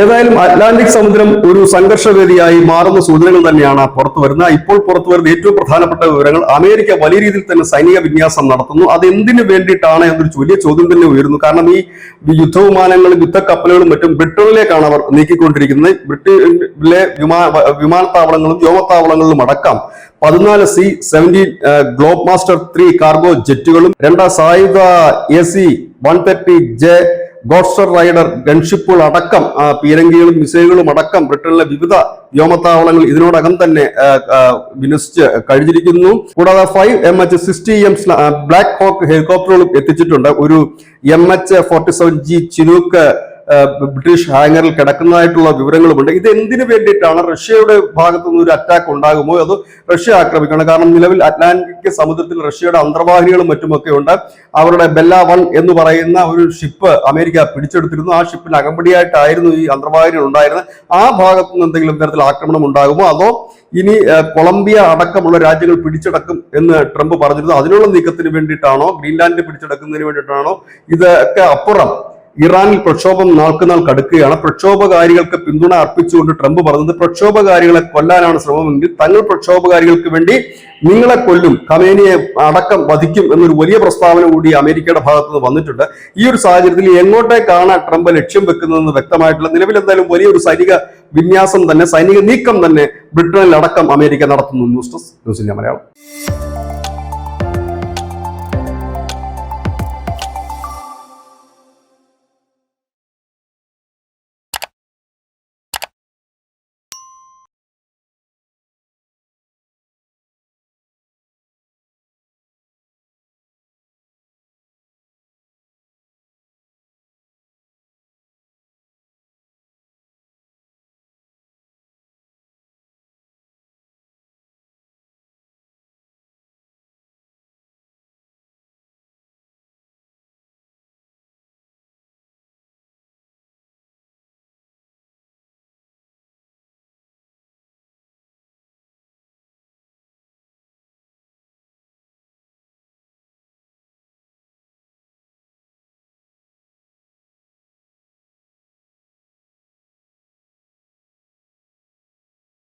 ഏതായാലും അറ്റ്ലാന്റിക് സമുദ്രം ഒരു സംഘർഷവേദിയായി മാറുന്ന സൂചനകൾ തന്നെയാണ് പുറത്തു വരുന്നത്. ഇപ്പോൾ പുറത്തു വരുന്ന ഏറ്റവും പ്രധാനപ്പെട്ട വിവരങ്ങൾ അമേരിക്ക വലിയ രീതിയിൽ തന്നെ സൈനിക വിന്യാസം നടത്തുന്നു. അത് എന്തിനു വേണ്ടിയിട്ടാണ് എന്നൊരു വലിയ ചോദ്യം തന്നെ ഉയരുന്നു. കാരണം ഈ യുദ്ധവിമാനങ്ങളും യുദ്ധക്കപ്പലുകളും മറ്റും ബ്രിട്ടനിലേക്കാണ് അവർ നീക്കിക്കൊണ്ടിരിക്കുന്നത്. ബ്രിട്ടനിലെ വിമാനത്താവളങ്ങളും വ്യോമത്താവളങ്ങളിലും അടക്കം 14 C-17 ഗ്ലോബ് മാസ്റ്റർ 3 കാർഗോ ജെറ്റുകളും 2 സായുധ AC-130J ഗോഡ്സ്റ്റർ റൈഡർ ഗൺഷിപ്പുകൾ അടക്കം പീരങ്കികളും മിസൈലുകളും അടക്കം ബ്രിട്ടനിലെ വിവിധ വ്യോമത്താവളങ്ങൾ ഇതിനോടകം തന്നെ വിന്യസിച്ച് കഴിഞ്ഞിരിക്കുന്നു. കൂടാതെ 5 MH-60M ബ്ലാക്ക് ഹോക്ക് ഹെലികോപ്റ്ററുകളും എത്തിച്ചിട്ടുണ്ട്. ഒരു MH-47G ചിനൂക്ക് ബ്രിട്ടീഷ് ഹാങ്ങറിൽ കിടക്കുന്നതായിട്ടുള്ള വിവരങ്ങളുമുണ്ട്. ഇത് എന്തിനു വേണ്ടിയിട്ടാണ്? റഷ്യയുടെ ഭാഗത്തു നിന്ന് ഒരു അറ്റാക്ക് ഉണ്ടാകുമോ, അതോ റഷ്യ ആക്രമിക്കണം? കാരണം നിലവിൽ അറ്റ്ലാന്റിക് സമുദ്രത്തിൽ റഷ്യയുടെ അന്തർവാഹിനികളും മറ്റുമൊക്കെ ഉണ്ട്. അവരുടെ ബെല്ല 1 എന്ന് പറയുന്ന ഒരു ഷിപ്പ് അമേരിക്ക പിടിച്ചെടുത്തിരുന്നു. ആ ഷിപ്പിന് അകമ്പടിയായിട്ടായിരുന്നു ഈ അന്തർവാഹിനികൾ ഉണ്ടായിരുന്നത്. ആ ഭാഗത്തു നിന്ന് എന്തെങ്കിലും തരത്തിൽ ആക്രമണം ഉണ്ടാകുമോ, അതോ ഇനി കൊളംബിയ അടക്കമുള്ള രാജ്യങ്ങൾ പിടിച്ചടക്കും എന്ന് ട്രംപ് പറഞ്ഞിരുന്നു. അതിനുള്ള നീക്കത്തിന് വേണ്ടിയിട്ടാണോ, ഗ്രീൻലാൻഡ് പിടിച്ചെടുക്കുന്നതിന് വേണ്ടിയിട്ടാണോ? ഇതൊക്കെ അപ്പുറം ഇറാനിൽ പ്രക്ഷോഭം നാൾക്കുനാൾ കടുക്കുകയാണ്. പ്രക്ഷോഭകാരികൾക്ക് പിന്തുണ അർപ്പിച്ചുകൊണ്ട് ട്രംപ് പറഞ്ഞത് പ്രക്ഷോഭകാരികളെ കൊല്ലാനാണ് ശ്രമമെങ്കിൽ തങ്ങൾ പ്രക്ഷോഭകാരികൾക്ക് വേണ്ടി നിങ്ങളെ കൊല്ലും, ഖമേനിയെ അടക്കം വധിക്കും എന്നൊരു വലിയ പ്രസ്താവന കൂടി അമേരിക്കയുടെ ഭാഗത്തുനിന്ന് വന്നിട്ടുണ്ട്. ഈ ഒരു സാഹചര്യത്തിൽ എങ്ങോട്ടേക്കാണ് ട്രംപ് ലക്ഷ്യം വെക്കുന്നതെന്ന് വ്യക്തമായിട്ടുള്ള നിലവിൽ എന്തായാലും വലിയൊരു സൈനിക വിന്യാസം തന്നെ, സൈനിക നീക്കം തന്നെ ബ്രിട്ടനിൽ അടക്കം അമേരിക്ക നടത്തുന്നു. News desk news India Malayalam.